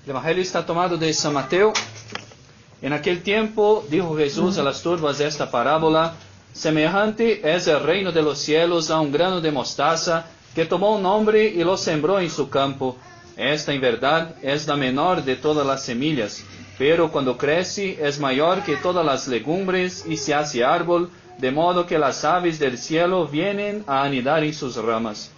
El Evangelio está tomado de San Mateo. En aquel tiempo dijo Jesús a las turbas esta parábola: semejante es el reino de los cielos a un grano de mostaza que tomó un hombre y lo sembró en su campo. Esta en verdad es la menor de todas las semillas, pero cuando crece es mayor que todas las legumbres y se hace árbol, de modo que las aves del cielo vienen a anidar en sus ramas.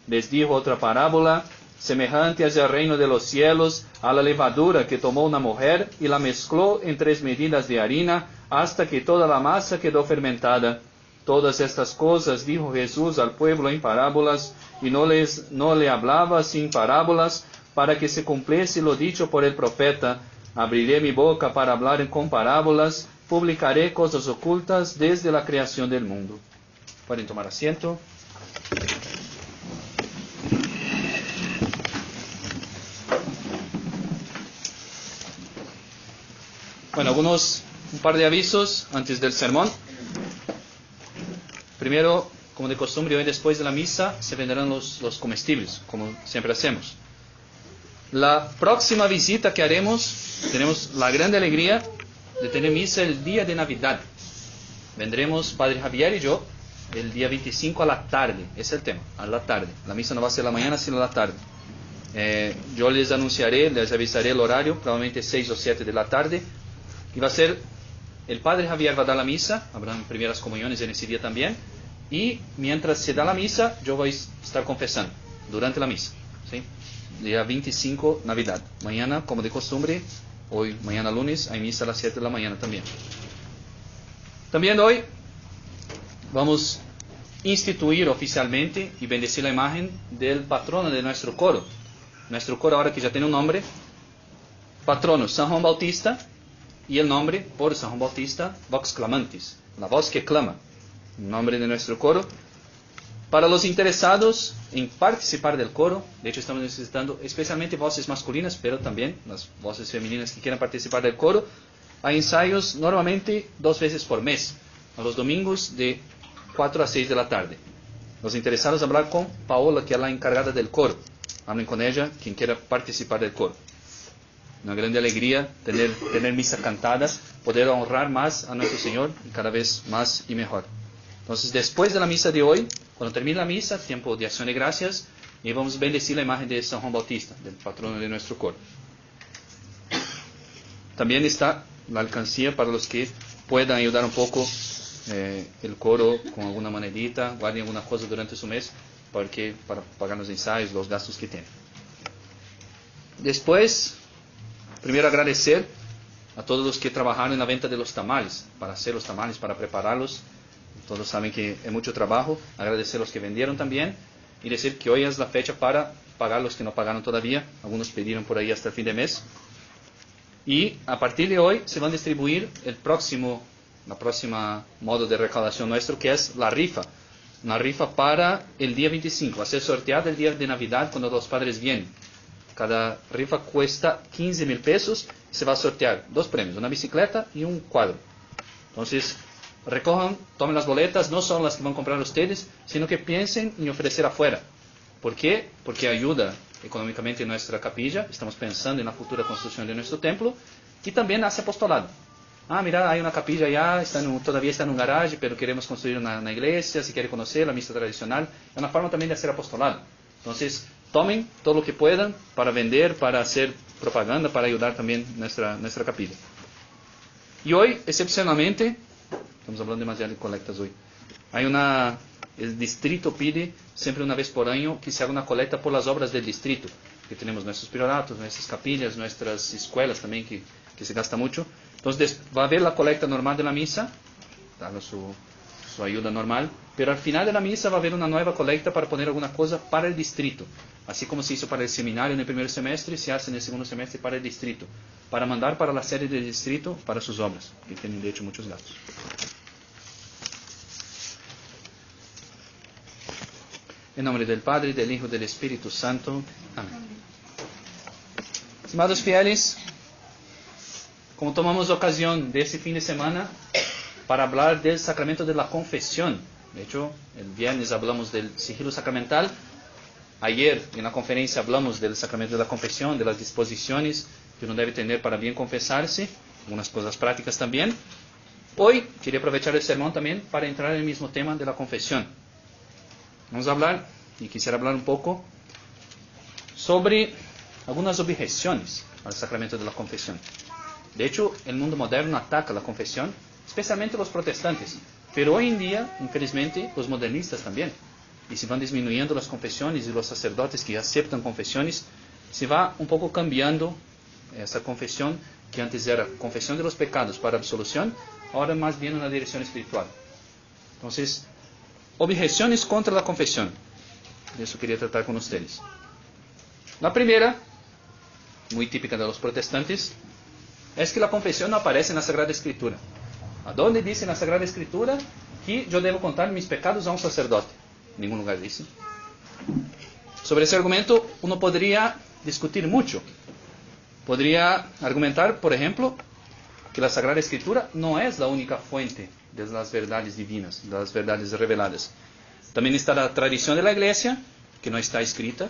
Les dijo otra parábola: semejante es el reino de los cielos a la levadura que tomó una mujer y la mezcló en 3 medidas de harina hasta que toda la masa quedó fermentada. Todas estas cosas dijo Jesús al pueblo en parábolas, y no le hablaba sin parábolas, para que se cumpliese lo dicho por el profeta: abriré mi boca para hablar con parábolas, publicaré cosas ocultas desde la creación del mundo. Pueden tomar asiento. Bueno, un par de avisos antes del sermón. Primero, como de costumbre, hoy después de la misa se venderán los comestibles, como siempre hacemos. La próxima visita que haremos, tenemos la gran alegría de tener misa el día de Navidad. Vendremos Padre Javier y yo el día 25 a la tarde, ese es el tema, a la tarde. La misa no va a ser la mañana, sino a la tarde. Yo les avisaré el horario, probablemente 6 o 7 de la tarde. Y va a ser, el Padre Javier va a dar la misa, habrán primeras comuniones en ese día también, y mientras se da la misa, yo voy a estar confesando, durante la misa, ¿sí? Día 25, Navidad. Mañana, como de costumbre, mañana lunes, hay misa a las 7 de la mañana también. También hoy vamos a instituir oficialmente y bendecir la imagen del patrono de nuestro coro. Nuestro coro ahora que ya tiene un nombre, patrono San Juan Bautista, y el nombre, por San Juan Bautista, Vox Clamantis, la voz que clama, el nombre de nuestro coro. Para los interesados en participar del coro, de hecho estamos necesitando especialmente voces masculinas, pero también las voces femeninas que quieran participar del coro. Hay ensayos normalmente 2 veces por mes, a los domingos de 4 a 6 de la tarde. Los interesados hablar con Paola, que es la encargada del coro. Hablen con ella, quien quiera participar del coro. Una grande alegría tener misa cantadas, poder honrar más a nuestro Señor y cada vez más y mejor. Entonces, después de la misa de hoy, cuando termine la misa, tiempo de acción de gracias, y vamos a bendecir la imagen de San Juan Bautista, del patrono de nuestro coro. También está la alcancía para los que puedan ayudar un poco el coro con alguna monedita, guarden alguna cosa durante su mes, para pagar los ensayos, los gastos que tienen. Después, primero agradecer a todos los que trabajaron en la venta de los tamales, para hacer los tamales, para prepararlos. Todos saben que es mucho trabajo. Agradecer a los que vendieron también y decir que hoy es la fecha para pagar los que no pagaron todavía. Algunos pidieron por ahí hasta el fin de mes. Y a partir de hoy se van a distribuir la próxima modo de recaudación nuestro, que es la rifa. Una rifa para el día 25. Va a ser sorteada el día de Navidad cuando los padres vienen. Cada rifa cuesta 15,000 pesos y se va a sortear 2 premios, una bicicleta y un cuadro. Entonces, recojan, tomen las boletas, no son las que van a comprar ustedes, sino que piensen en ofrecer afuera. ¿Por qué? Porque ayuda económicamente en nuestra capilla, estamos pensando en la futura construcción de nuestro templo, y también hace apostolado. Mira, hay una capilla allá, todavía está en un garaje, pero queremos construir una iglesia, si quiere conocer la misa tradicional. Es una forma también de hacer apostolado. Entonces, tomen todo lo que puedan para vender, para hacer propaganda, para ayudar también nuestra capilla. Y hoy, excepcionalmente, estamos hablando demasiado de colectas hoy. El distrito pide siempre una vez por año que se haga una colecta por las obras del distrito, que tenemos nuestros prioratos, nuestras capillas, nuestras escuelas también, que se gasta mucho. Entonces va a haber la colecta normal de la misa, dando su ayuda normal, pero al final de la misa va a haber una nueva colecta para poner alguna cosa para el distrito. Así como se hizo para el seminario en el primer semestre, se hace en el segundo semestre para el distrito, para mandar para la sede del distrito para sus obras, que tienen de hecho muchos gastos. En nombre del Padre, del Hijo y del Espíritu Santo. Amén. Estimados fieles, como tomamos ocasión de este fin de semana para hablar del sacramento de la confesión, de hecho, el viernes hablamos del sigilo sacramental, Ayer en la conferencia hablamos del sacramento de la confesión, de las disposiciones que uno debe tener para bien confesarse, algunas cosas prácticas también. Hoy quería aprovechar el sermón también para entrar en el mismo tema de la confesión. Vamos a hablar, y quisiera hablar un poco sobre algunas objeciones al sacramento de la confesión. De hecho, el mundo moderno ataca la confesión, especialmente los protestantes, pero hoy en día, infelizmente, los modernistas también. Y se van disminuyendo las confesiones y los sacerdotes que aceptan confesiones, se va un poco cambiando esa confesión que antes era confesión de los pecados para absolución, ahora más bien una dirección espiritual. Entonces, objeciones contra la confesión. De eso quería tratar con ustedes. La primera, muy típica de los protestantes, es que la confesión no aparece en la Sagrada Escritura. ¿A dónde dice en la Sagrada Escritura que yo debo contar mis pecados a un sacerdote? En ningún lugar dice. Sobre ese argumento uno podría discutir mucho. Podría argumentar, por ejemplo, que la Sagrada Escritura no es la única fuente de las verdades divinas, de las verdades reveladas. También está la tradición de la Iglesia, que no está escrita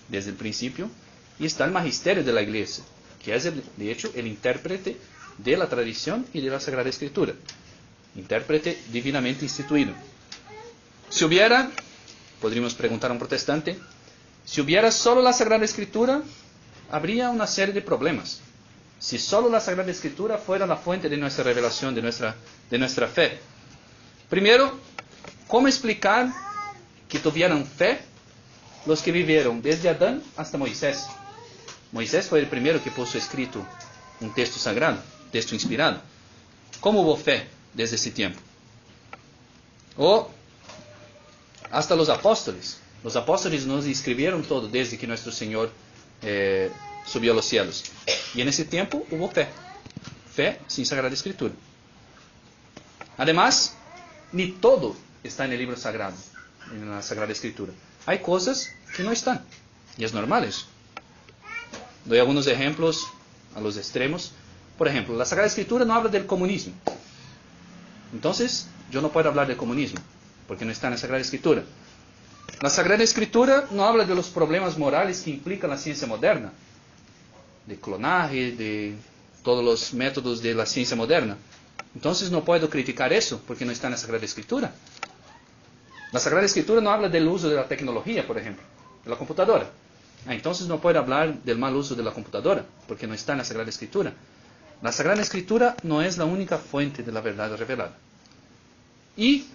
desde el principio, y está el magisterio de la Iglesia, que es, de hecho, el intérprete de la tradición y de la Sagrada Escritura. Intérprete divinamente instituido. Si hubiera, podríamos preguntar a un protestante, si hubiera solo la Sagrada Escritura, habría una serie de problemas. Si solo la Sagrada Escritura fuera la fuente de nuestra revelación, de nuestra fe. Primero, ¿cómo explicar que tuvieran fe los que vivieron desde Adán hasta Moisés? Moisés fue el primero que puso escrito un texto sagrado, texto inspirado. ¿Cómo hubo fe desde ese tiempo? O hasta los apóstoles. Los apóstoles nos escribieron todo desde que nuestro Señor subió a los cielos. Y en ese tiempo hubo fe. Fe sin Sagrada Escritura. Además, ni todo está en el libro sagrado, en la Sagrada Escritura. Hay cosas que no están. Y es normal eso. Doy algunos ejemplos a los extremos. Por ejemplo, la Sagrada Escritura no habla del comunismo. Entonces, yo no puedo hablar del comunismo, porque no está en la Sagrada Escritura. La Sagrada Escritura no habla de los problemas morales que implica la ciencia moderna, de clonaje, de todos los métodos de la ciencia moderna. Entonces no puedo criticar eso, porque no está en la Sagrada Escritura. La Sagrada Escritura no habla del uso de la tecnología, por ejemplo, de la computadora. Entonces no puedo hablar del mal uso de la computadora, porque no está en la Sagrada Escritura. La Sagrada Escritura no es la única fuente de la verdad revelada. Y,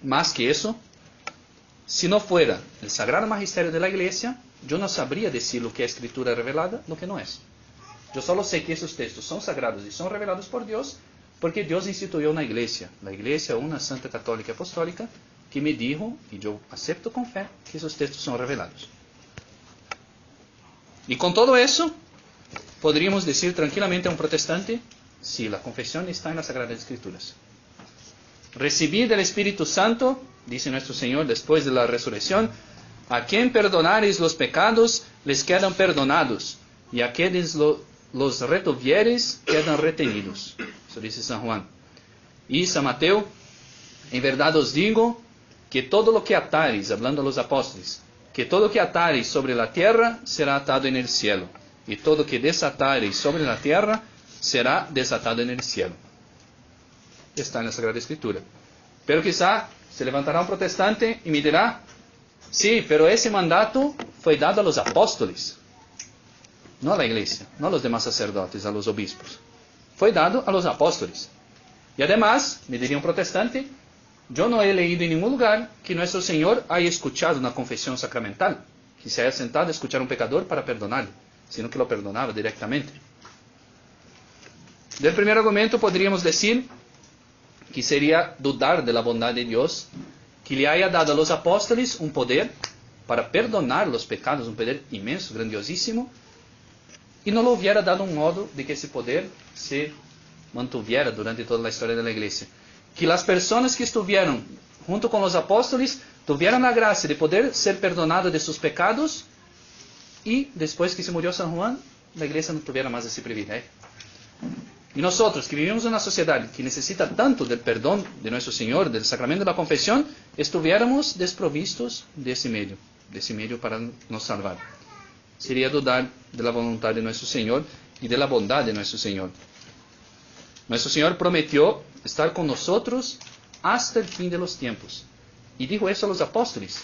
más que eso, si no fuera el Sagrado Magisterio de la Iglesia, yo no sabría decir lo que es Escritura revelada, lo que no es. Yo solo sé que esos textos son sagrados y son revelados por Dios, porque Dios instituyó una iglesia, la Iglesia una Santa Católica Apostólica, que me dijo, y yo acepto con fe, que esos textos son revelados. Y con todo eso, podríamos decir tranquilamente a un protestante, sí, la confesión está en las Sagradas Escrituras. Recibid del Espíritu Santo, dice nuestro Señor después de la resurrección, a quien perdonareis los pecados, les quedan perdonados, y a quienes los retuviereis, quedan retenidos. Eso dice San Juan. Y San Mateo, en verdad os digo, que todo lo que atareis, hablando a los apóstoles, que todo lo que atareis sobre la tierra, será atado en el cielo, y todo lo que desatareis sobre la tierra, será desatado en el cielo. Está en la Sagrada Escritura. Pero quizá se levantará un protestante y me dirá, sí, pero ese mandato fue dado a los apóstoles, no a la iglesia, no a los demás sacerdotes, a los obispos. Fue dado a los apóstoles. Y además, me diría un protestante, yo no he leído en ningún lugar que nuestro Señor haya escuchado una confesión sacramental, que se haya sentado a escuchar a un pecador para perdonarle, sino que lo perdonaba directamente. Del primer argumento podríamos decir que sería dudar de la bondad de Dios, que le haya dado a los apóstoles un poder para perdonar los pecados, un poder inmenso, grandiosísimo, y no lo hubiera dado un modo de que ese poder se mantuviera durante toda la historia de la iglesia. Que las personas que estuvieron junto con los apóstoles tuvieran la gracia de poder ser perdonados de sus pecados, y después que se murió San Juan, la iglesia no tuviera más ese privilegio. Y nosotros que vivimos en una sociedad que necesita tanto del perdón de nuestro Señor, del sacramento de la confesión, estuviéramos desprovistos de ese medio. de ese medio para nos salvar. Sería dudar de la voluntad de nuestro Señor y de la bondad de nuestro Señor. Nuestro Señor prometió estar con nosotros hasta el fin de los tiempos. Y dijo eso a los apóstoles.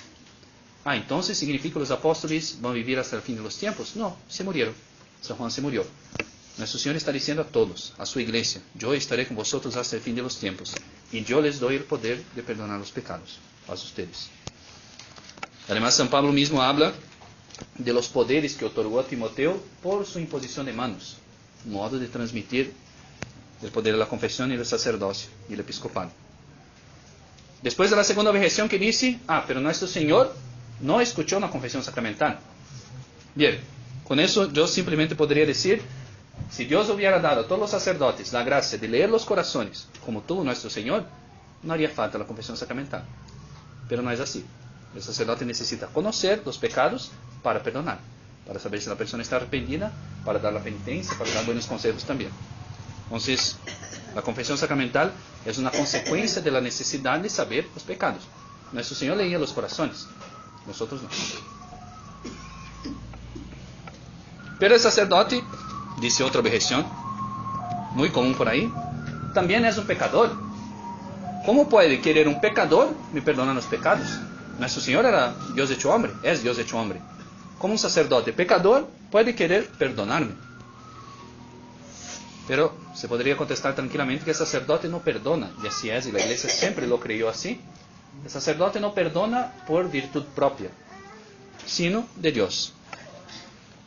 Entonces significa que los apóstoles van a vivir hasta el fin de los tiempos. No, se murieron. San Juan se murió. Nuestro Señor está diciendo a todos, a su iglesia, yo estaré con vosotros hasta el fin de los tiempos. Y yo les doy el poder de perdonar los pecados a ustedes. Además, San Pablo mismo habla de los poderes que otorgó a Timoteo por su imposición de manos. Un modo de transmitir el poder de la confesión y el sacerdocio y el episcopado. Después de la segunda objeción que dice, pero nuestro Señor no escuchó una confesión sacramental. Bien, con eso yo simplemente podría decir, si Dios hubiera dado a todos los sacerdotes la gracia de leer los corazones, como tuvo nuestro Señor, no haría falta la confesión sacramental. Pero no es así. El sacerdote necesita conocer los pecados para perdonar, para saber si la persona está arrepentida, para dar la penitencia, para dar buenos consejos también. Entonces, la confesión sacramental es una consecuencia de la necesidad de saber los pecados. Nuestro Señor leía los corazones, nosotros no. Pero el sacerdote, dice otra objeción, muy común por ahí, también es un pecador. ¿Cómo puede querer un pecador me perdonar los pecados? Nuestro Señor era Dios hecho hombre, es Dios hecho hombre. ¿Cómo un sacerdote pecador puede querer perdonarme? Pero se podría contestar tranquilamente que el sacerdote no perdona, y así es, y la iglesia siempre lo creyó así. El sacerdote no perdona por virtud propia, sino de Dios.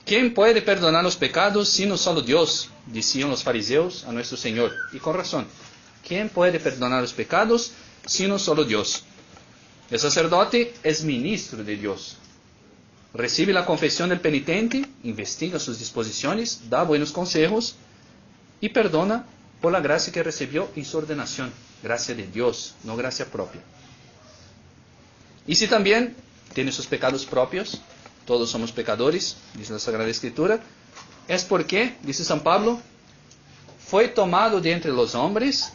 ¿Quién puede perdonar los pecados sino solo Dios? Decían los fariseos a nuestro Señor, y con razón. ¿Quién puede perdonar los pecados sino solo Dios? El sacerdote es ministro de Dios. Recibe la confesión del penitente, investiga sus disposiciones, da buenos consejos y perdona por la gracia que recibió en su ordenación. Gracia de Dios, no gracia propia. Y si también tiene sus pecados propios, todos somos pecadores, dice la Sagrada Escritura, es porque, dice San Pablo, fue tomado de entre los hombres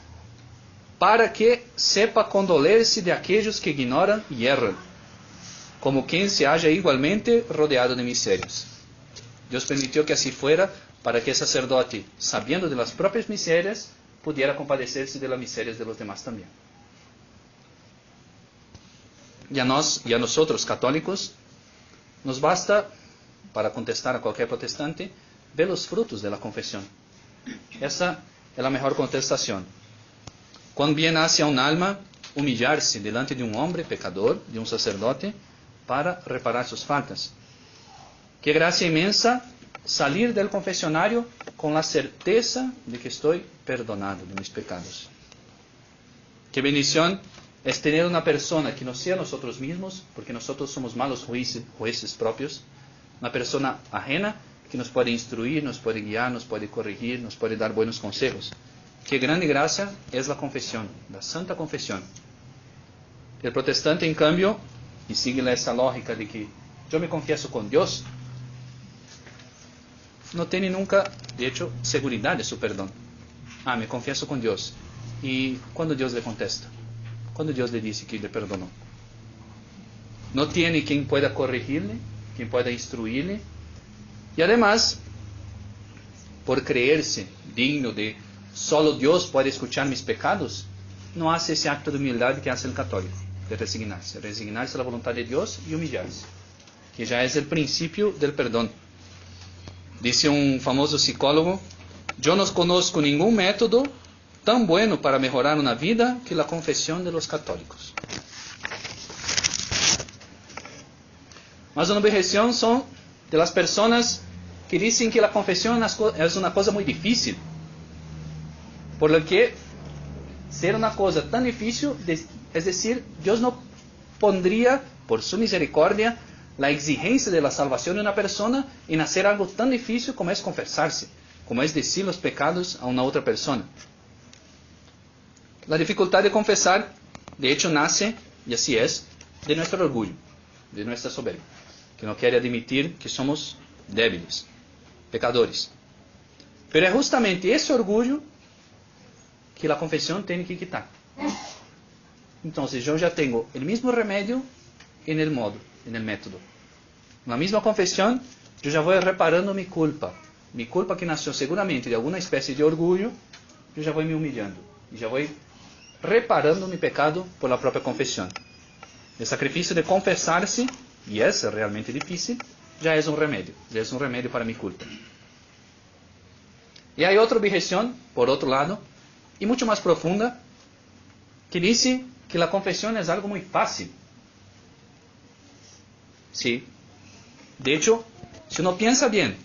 para que sepa condolerse de aquellos que ignoran y erran, como quien se halla igualmente rodeado de miserias. Dios permitió que así fuera para que el sacerdote, sabiendo de las propias miserias, pudiera compadecerse de las miserias de los demás también. Y a nosotros católicos, nos basta, para contestar a cualquier protestante, ver los frutos de la confesión. Esa es la mejor contestación. Cuán bien hace a un alma humillarse delante de un hombre pecador, de un sacerdote, para reparar sus faltas. Qué gracia inmensa salir del confesionario con la certeza de que estoy perdonado de mis pecados. Qué bendición es tener una persona que no sea nosotros mismos, porque nosotros somos malos jueces propios, una persona ajena que nos puede instruir, nos puede guiar, nos puede corregir, nos puede dar buenos consejos. Qué grande gracia es la confesión, la santa confesión. El protestante, en cambio, y sigue esa lógica de que yo me confieso con Dios, no tiene nunca, de hecho, seguridad de su perdón. Me confieso con Dios. ¿Y cuando Dios le contesta? Cuando Dios le dice que le perdonó. No tiene quien pueda corregirle, quien pueda instruirle. Y además, por creerse digno de solo Dios puede escuchar mis pecados, no hace ese acto de humildad que hace el católico, de resignarse a la voluntad de Dios y humillarse, que ya es el principio del perdón. Dice un famoso psicólogo, yo no conozco ningún método tan bueno para mejorar una vida que la confesión de los católicos. Mas una objeción son de las personas que dicen que la confesión es una cosa muy difícil, por lo que ser una cosa tan difícil, es decir, Dios no pondría, por su misericordia, la exigencia de la salvación de una persona en hacer algo tan difícil como es confesarse, como es decir los pecados a una otra persona. La dificultad de confesar, de hecho, nace, y así es, de nuestro orgullo, de nuestra soberbia, que no quiere admitir que somos débiles, pecadores. Pero es justamente ese orgullo que la confesión tiene que quitar. Entonces yo ya tengo el mismo remedio en el modo, en el método. Na mesma confissão, eu já vou reparando minha culpa. Minha culpa que nasceu seguramente de alguma espécie de orgulho, eu já vou me humilhando. E já vou reparando meu pecado por la própria confissão. O sacrifício de confessar-se, e é realmente difícil, já é um remédio para minha culpa. E há outra objeção, por outro lado, e muito mais profunda, que diz que a confissão é algo muito fácil. Sí. De hecho, si uno piensa bien,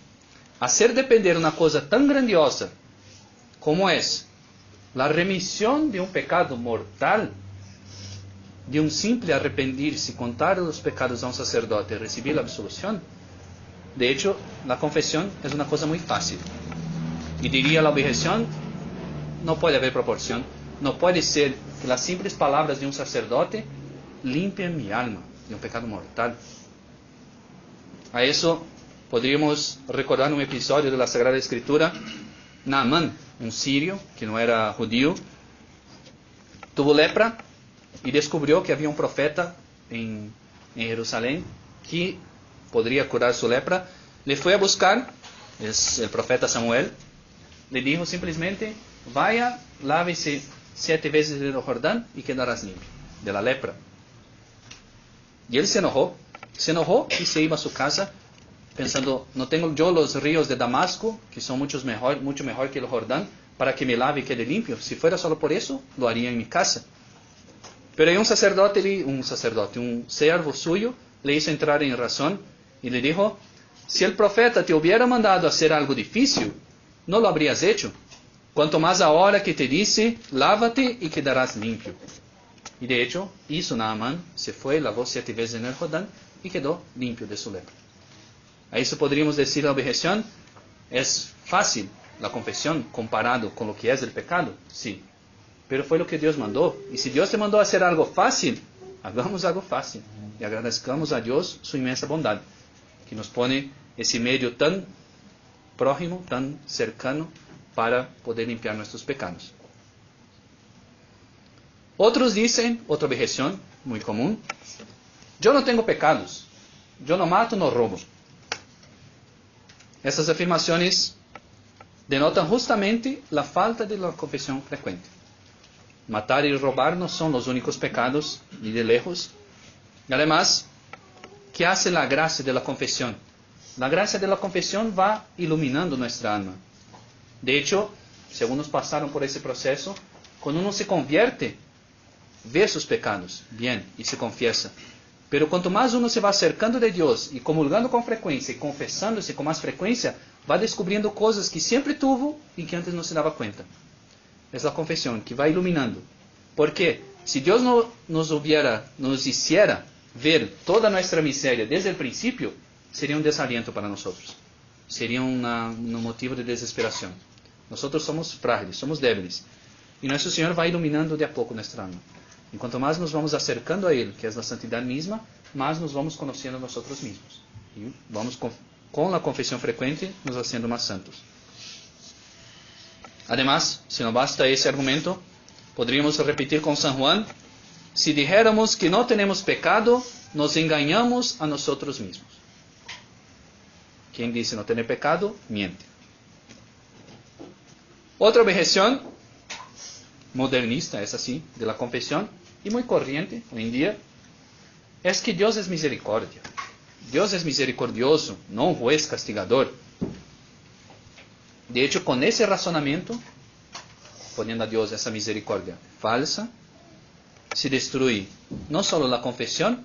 hacer depender una cosa tan grandiosa como es la remisión de un pecado mortal, de un simple arrepentirse, contar los pecados a un sacerdote y recibir la absolución, de hecho, la confesión es una cosa muy fácil. Y diría la objeción, no puede haber proporción, no puede ser que las simples palabras de un sacerdote limpien mi alma de un pecado mortal. A eso podríamos recordar un episodio de la Sagrada Escritura. Naamán, un sirio que no era judío, tuvo lepra y descubrió que había un profeta en Jerusalén que podría curar su lepra. Le fue a buscar, es el profeta Samuel, le dijo simplemente, vaya, lávese 7 veces en el Jordán y quedarás limpio de la lepra. Y él se enojó y se iba a su casa pensando, no tengo yo los ríos de Damasco, que son mucho mejor que el Jordán, para que me lave y quede limpio. Si fuera solo por eso, lo haría en mi casa. Pero hay un siervo suyo, le hizo entrar en razón y le dijo, si el profeta te hubiera mandado hacer algo difícil, no lo habrías hecho. Cuanto más ahora que te dice, lávate y quedarás limpio. Y de hecho, hizo Naamán, se fue, lavó 7 veces en el Jordán y quedó limpio de su lepra. A eso podríamos decir la objeción, es fácil la confesión comparado con lo que es el pecado, sí, pero fue lo que Dios mandó. Y si Dios te mandó a hacer algo fácil, hagamos algo fácil y agradezcamos a Dios su inmensa bondad, que nos pone ese medio tan próximo, tan cercano, para poder limpiar nuestros pecados. Otros dicen, otra objeción muy común, yo no tengo pecados, yo no mato, no robo. Essas afirmações denotam justamente a falta de la confesión frecuente. Matar y robar no son los únicos pecados, ni de lejos. Y además, ¿qué hace la gracia de la confesión? La gracia de la confesión va iluminando nuestra alma. De hecho, si algunos pasaron por ese proceso, cuando uno se convierte, ve sus pecados, bien, y se confiesa. Pero cuanto más uno se va acercando de Dios y comulgando con frecuencia y confesándose con más frecuencia, va descubriendo cosas que siempre tuvo y que antes no se daba cuenta. Es la confesión que va iluminando. Porque si Dios no nos hiciera ver toda nuestra miseria desde el principio, sería un desaliento para nosotros. Sería un motivo de desesperación. Nosotros somos frágiles, somos débiles. Y nuestro Señor va iluminando de a poco nuestra alma. Y cuanto más nos vamos acercando a Él, que es la santidad misma, más nos vamos conociendo a nosotros mismos. Y vamos con la confesión frecuente nos haciendo más santos. Además, si no basta ese argumento, podríamos repetir con San Juan, si dijéramos que no tenemos pecado, nos engañamos a nosotros mismos. Quien dice no tener pecado, miente. Otra objeción modernista, es así, de la confesión, y muy corriente hoy en día, es que Dios es misericordia. Dios es misericordioso, no un juez castigador. De hecho, con ese razonamiento, poniendo a Dios esa misericordia falsa, se destruye no solo la confesión,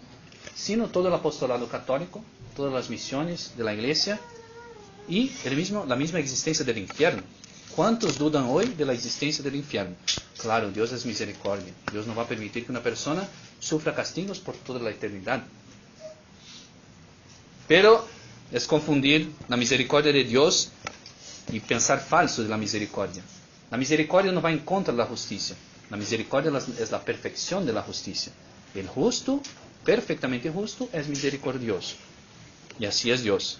sino todo el apostolado católico, todas las misiones de la Iglesia y la misma existencia del infierno. ¿Cuántos dudan hoy de la existencia del infierno? Claro, Dios es misericordia. Dios no va a permitir que una persona sufra castigos por toda la eternidad. Pero es confundir la misericordia de Dios y pensar falso de la misericordia. La misericordia no va en contra de la justicia. La misericordia es la perfección de la justicia. El justo, perfectamente justo, es misericordioso. Y así es Dios.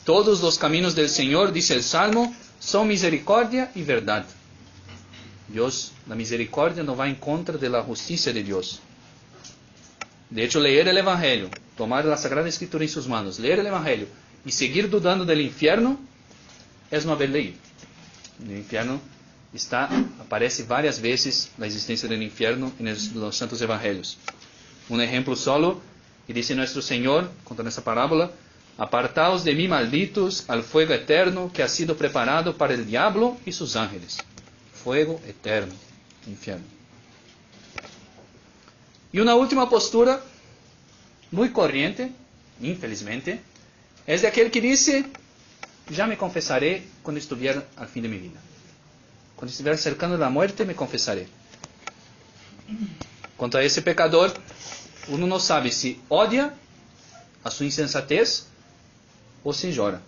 Todos los caminos del Señor, dice el Salmo, son misericordia y verdad. Dios, la misericordia no va en contra de la justicia de Dios. De hecho, leer el Evangelio tomar la Sagrada Escritura en sus manos, leer el Evangelio y seguir dudando del infierno, es no haber leído. En el infierno aparece varias veces la existencia del infierno en los Santos Evangelios. Un ejemplo solo, y dice nuestro Señor, contando esta parábola: apartaos de mí, malditos, al fuego eterno que ha sido preparado para el diablo y sus ángeles. Fuego eterno, infierno. Y una última postura, muy corriente, infelizmente, es de aquel que dice: ya me confesaré cuando estuviera al fin de mi vida. Cuando estiver cercano de la muerte, me confesaré. Contra ese pecador, uno no sabe si odia a su insensatez o si llora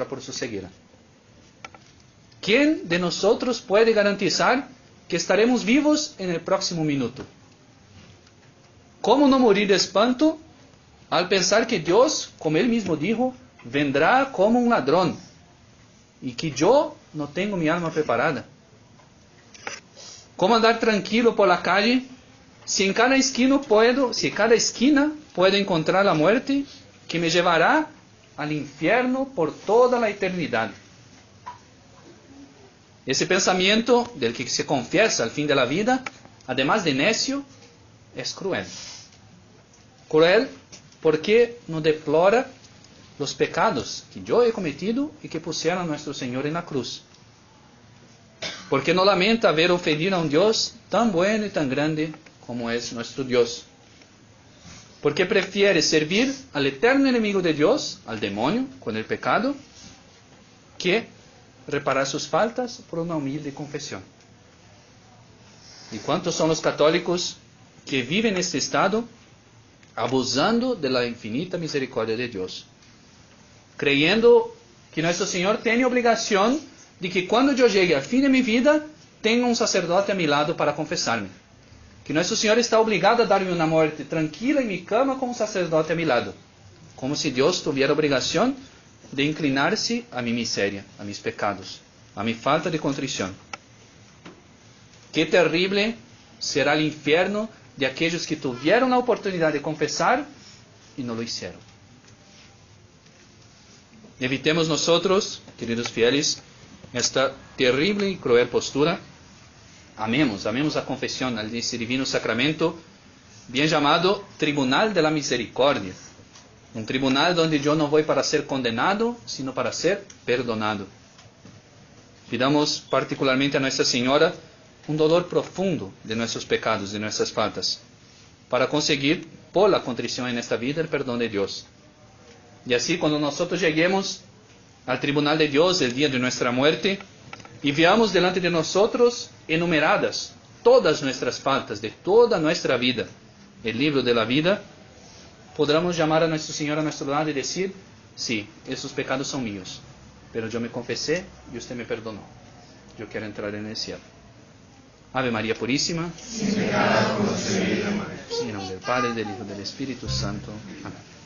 por su ceguera. ¿Quién de nosotros puede garantizar que estaremos vivos en el próximo minuto? ¿Cómo no morir de espanto al pensar que Dios, como Él mismo dijo, vendrá como un ladrón y que yo no tengo mi alma preparada? ¿Cómo andar tranquilo por la calle si en cada esquina puedo encontrar la muerte que me llevará al infierno por toda la eternidad? Ese pensamiento del que se confiesa al fin de la vida, además de necio, es cruel. Cruel porque no deplora los pecados que yo he cometido y que pusieron a nuestro Señor en la cruz. Porque no lamenta haber ofendido a un Dios tan bueno y tan grande como es nuestro Dios. Porque prefiere servir al eterno enemigo de Dios, al demonio, con el pecado, que reparar sus faltas por una humilde confesión. ¿Y cuántos son los católicos que viven en este estado, abusando de la infinita misericordia de Dios? Creyendo que nuestro Señor tiene obligación de que cuando yo llegue al fin de mi vida, tenga un sacerdote a mi lado para confesarme. Que nuestro Señor está obligado a darme una muerte tranquila en mi cama con un sacerdote a mi lado. Como si Dios tuviera obligación de inclinarse a mi miseria, a mis pecados, a mi falta de contrición. Qué terrible será el infierno de aquellos que tuvieron la oportunidad de confesar y no lo hicieron. Evitemos nosotros, queridos fieles, esta terrible y cruel postura. Amemos la confesión, al ese divino sacramento, bien llamado Tribunal de la Misericordia. Un tribunal donde yo no voy para ser condenado, sino para ser perdonado. Pidamos particularmente a Nuestra Señora un dolor profundo de nuestros pecados, de nuestras faltas, para conseguir, por la contrición en esta vida, el perdón de Dios. Y así, cuando nosotros lleguemos al tribunal de Dios el día de nuestra muerte, y veamos delante de nosotros enumeradas todas nuestras faltas de toda nuestra vida, el libro de la vida, podremos llamar a nuestro Señor a nuestro lado y decir: sí, esos pecados son míos, pero yo me confesé y usted me perdonó. Yo quiero entrar en el cielo. Ave María Purísima, sin pecado concebida, en nombre del Padre, del Hijo y del Espíritu Santo. Amén.